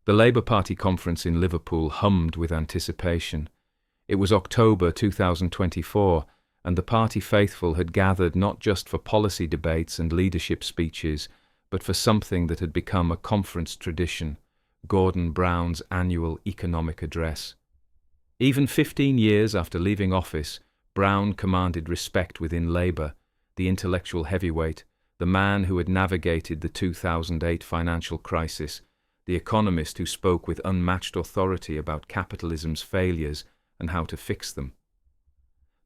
The Labour Party conference in Liverpool hummed with anticipation. It was October 2024, and the party faithful had gathered not just for policy debates and leadership speeches, but for something that had become a conference tradition: Gordon Brown's annual economic address. Even 15 years after leaving office, Brown commanded respect within Labour, the intellectual heavyweight, the man who had navigated the 2008 financial crisis, the economist who spoke with unmatched authority about capitalism's failures and how to fix them.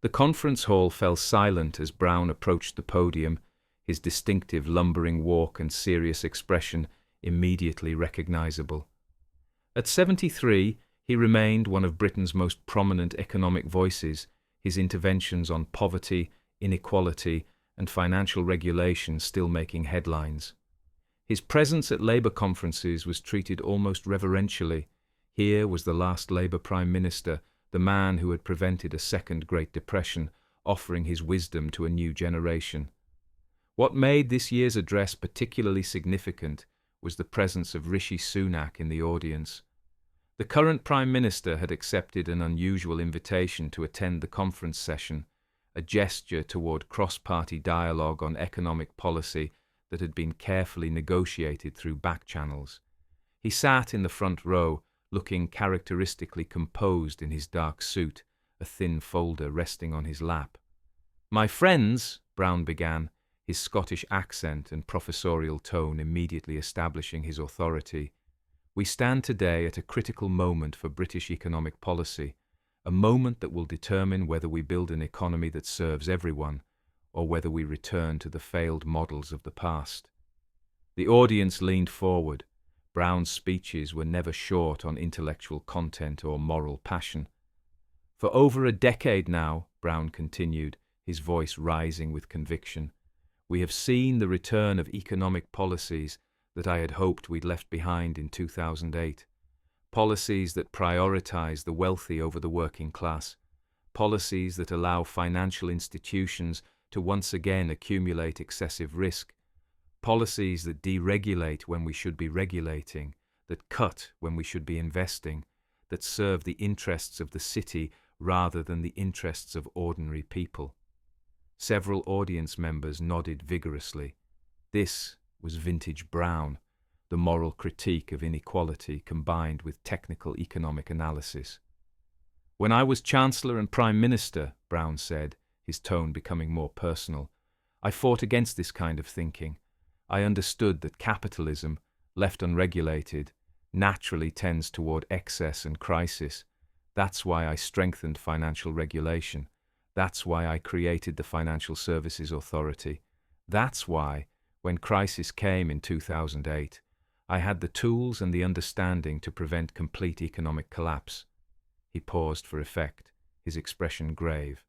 The conference hall fell silent as Brown approached the podium, his distinctive lumbering walk and serious expression immediately recognisable. At 73, he remained one of Britain's most prominent economic voices, his interventions on poverty, inequality, and financial regulation still making headlines. His presence at Labour conferences was treated almost reverentially. Here was the last Labour Prime Minister, the man who had prevented a second Great Depression, offering his wisdom to a new generation. What made this year's address particularly significant was the presence of Rishi Sunak in the audience. The current Prime Minister had accepted an unusual invitation to attend the conference session, a gesture toward cross-party dialogue on economic policy that had been carefully negotiated through back channels. He sat in the front row, looking characteristically composed in his dark suit, a thin folder resting on his lap. "My friends," Brown began, his Scottish accent and professorial tone immediately establishing his authority, "we stand today at a critical moment for British economic policy, a moment that will determine whether we build an economy that serves everyone, or whether we return to the failed models of the past." The audience leaned forward. Brown's speeches were never short on intellectual content or moral passion. "For over a decade now," Brown continued, his voice rising with conviction, "we have seen the return of economic policies that I had hoped we'd left behind in 2008. Policies that prioritize the wealthy over the working class. Policies that allow financial institutions to once again accumulate excessive risk. Policies that deregulate when we should be regulating, that cut when we should be investing, that serve the interests of the city rather than the interests of ordinary people." Several audience members nodded vigorously. This was vintage Brown, the moral critique of inequality combined with technical economic analysis. "When I was Chancellor and Prime Minister," Brown said, his tone becoming more personal, "I fought against this kind of thinking. I understood that capitalism, left unregulated, naturally tends toward excess and crisis. That's why I strengthened financial regulation. That's why I created the Financial Services Authority. That's why, when crisis came in 2008, I had the tools and the understanding to prevent complete economic collapse." He paused for effect, his expression grave.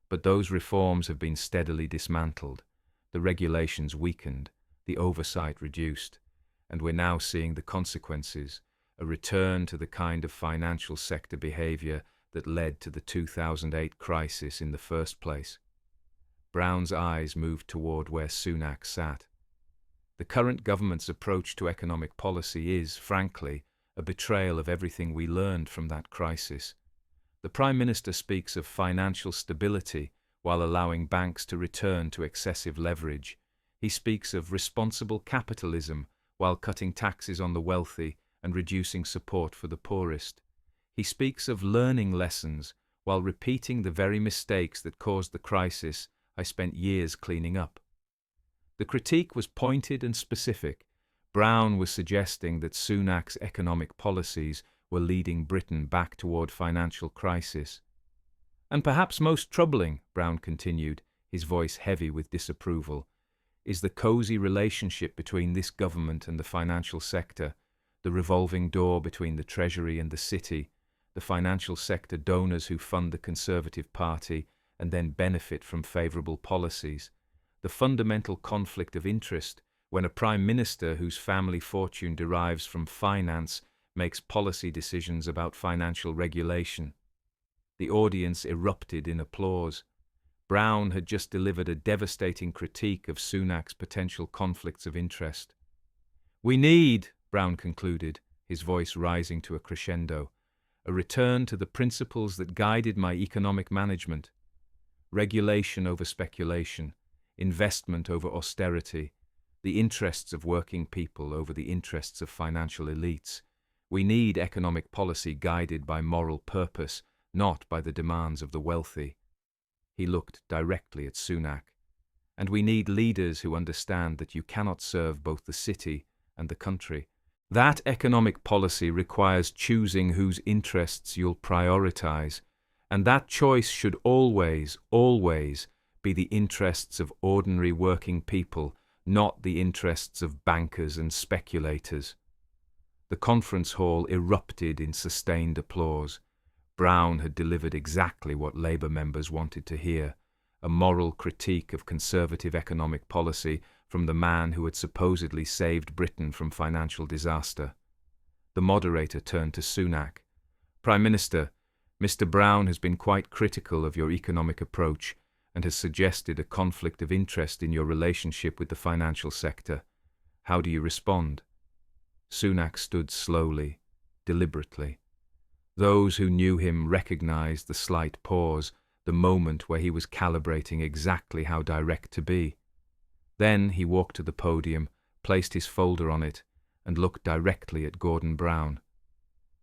"But those reforms have been steadily dismantled, the regulations weakened, the oversight reduced, and we're now seeing the consequences, a return to the kind of financial sector behavior that led to the 2008 crisis in the first place." Brown's eyes moved toward where Sunak sat. "The current government's approach to economic policy is, frankly, a betrayal of everything we learned from that crisis. The Prime Minister speaks of financial stability while allowing banks to return to excessive leverage. He speaks of responsible capitalism while cutting taxes on the wealthy and reducing support for the poorest. He speaks of learning lessons while repeating the very mistakes that caused the crisis I spent years cleaning up." The critique was pointed and specific. Brown was suggesting that Sunak's economic policies were leading Britain back toward financial crisis. "And perhaps most troubling," Brown continued, his voice heavy with disapproval, "is the cosy relationship between this government and the financial sector, the revolving door between the Treasury and the City, the financial sector donors who fund the Conservative Party and then benefit from favourable policies, the fundamental conflict of interest when a Prime Minister whose family fortune derives from finance makes policy decisions about financial regulation." The audience erupted in applause. Brown had just delivered a devastating critique of Sunak's potential conflicts of interest. "We need," Brown concluded, his voice rising to a crescendo, a return to the principles that guided my economic management. Regulation over speculation, investment over austerity, the interests of working people over the interests of financial elites. We need economic policy guided by moral purpose, not by the demands of the wealthy. He looked directly at Sunak. And we need leaders who understand that you cannot serve both the city and the country. That economic policy requires choosing whose interests you'll prioritize, and that choice should always, always be the interests of ordinary working people, not the interests of bankers and speculators. The conference hall erupted in sustained applause. Brown had delivered exactly what Labour members wanted to hear, a moral critique of conservative economic policy from the man who had supposedly saved Britain from financial disaster. The moderator turned to Sunak. "Prime Minister, Mr. Brown has been quite critical of your economic approach and has suggested a conflict of interest in your relationship with the financial sector. How do you respond?" Sunak stood slowly, deliberately. Those who knew him recognized the slight pause, the moment where he was calibrating exactly how direct to be. Then he walked to the podium, placed his folder on it, and looked directly at Gordon Brown.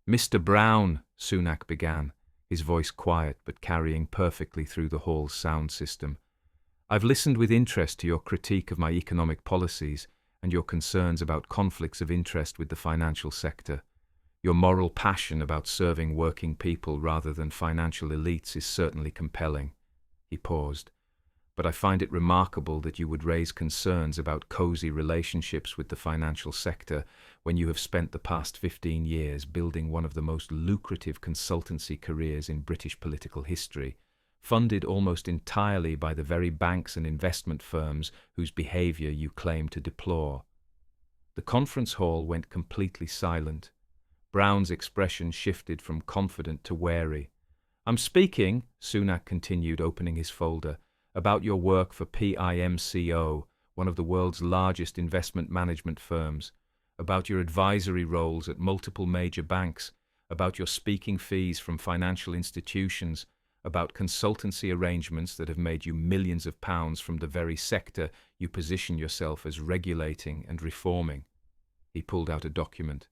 "Mr. Brown," Sunak began, his voice quiet but carrying perfectly through the hall's sound system, "I've listened with interest to your critique of my economic policies and your concerns about conflicts of interest with the financial sector. Your moral passion about serving working people rather than financial elites is certainly compelling." He paused. "But I find it remarkable that you would raise concerns about cozy relationships with the financial sector when you have spent the past 15 years building one of the most lucrative consultancy careers in British political history, funded almost entirely by the very banks and investment firms whose behaviour you claim to deplore." The conference hall went completely silent. Brown's expression shifted from confident to wary. "I'm speaking," Sunak continued, opening his folder, "about your work for PIMCO, one of the world's largest investment management firms, about your advisory roles at multiple major banks, about your speaking fees from financial institutions, about consultancy arrangements that have made you millions of pounds from the very sector you position yourself as regulating and reforming." He pulled out a document.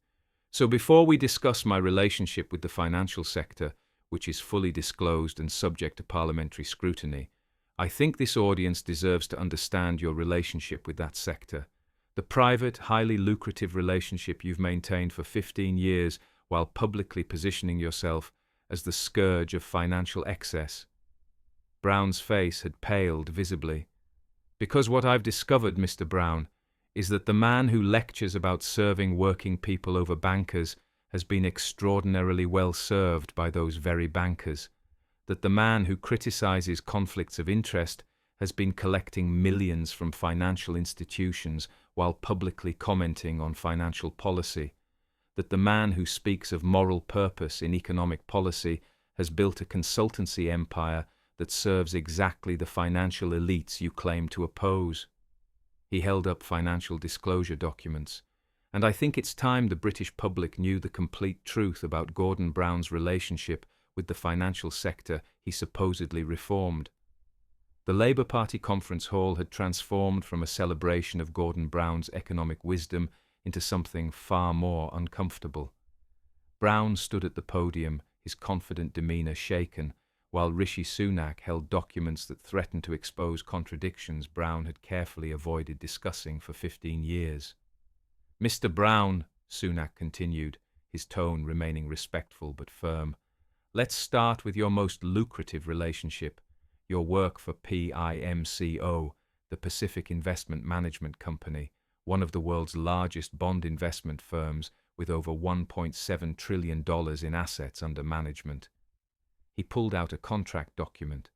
"So before we discuss my relationship with the financial sector, which is fully disclosed and subject to parliamentary scrutiny, I think this audience deserves to understand your relationship with that sector, the private, highly lucrative relationship you've maintained for 15 years while publicly positioning yourself as the scourge of financial excess." Brown's face had paled visibly. "Because what I've discovered, Mr. Brown, is that the man who lectures about serving working people over bankers has been extraordinarily well served by those very bankers, that the man who criticizes conflicts of interest has been collecting millions from financial institutions while publicly commenting on financial policy, that the man who speaks of moral purpose in economic policy has built a consultancy empire that serves exactly the financial elites you claim to oppose." He held up financial disclosure documents. "And I think it's time the British public knew the complete truth about Gordon Brown's relationship with the financial sector he supposedly reformed." The Labour Party conference hall had transformed from a celebration of Gordon Brown's economic wisdom into something far more uncomfortable. Brown stood at the podium, his confident demeanour shaken, while Rishi Sunak held documents that threatened to expose contradictions Brown had carefully avoided discussing for 15 years. "Mr. Brown," Sunak continued, his tone remaining respectful but firm, "let's start with your most lucrative relationship, your work for PIMCO, the Pacific Investment Management Company, one of the world's largest bond investment firms with over $1.7 trillion in assets under management." He pulled out a contract document.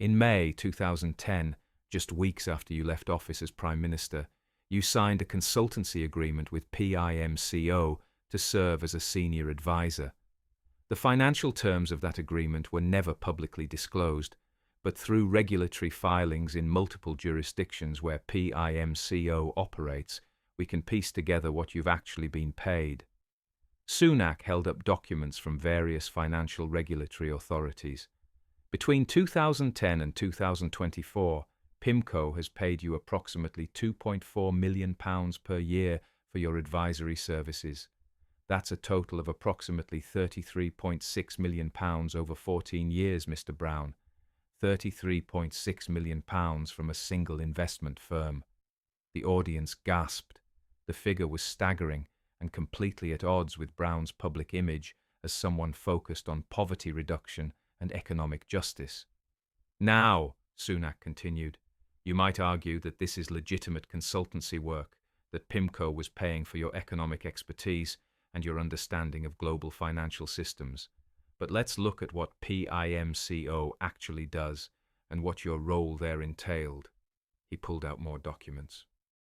"In May 2010, just weeks after you left office as Prime Minister, you signed a consultancy agreement with PIMCO to serve as a senior advisor. The financial terms of that agreement were never publicly disclosed, but through regulatory filings in multiple jurisdictions where PIMCO operates, we can piece together what you've actually been paid." Sunak held up documents from various financial regulatory authorities. Between 2010 and 2024, PIMCO has paid you approximately £2.4 million per year for your advisory services. That's a total of approximately £33.6 million over 14 years, Mr. Brown. £33.6 million from a single investment firm. The audience gasped. The figure was staggering and completely at odds with Brown's public image as someone focused on poverty reduction and economic justice. Now, Sunak continued, you might argue that this is legitimate consultancy work, that PIMCO was paying for your economic expertise and your understanding of global financial systems. But let's look at what PIMCO actually does and what your role there entailed. He pulled out more documents.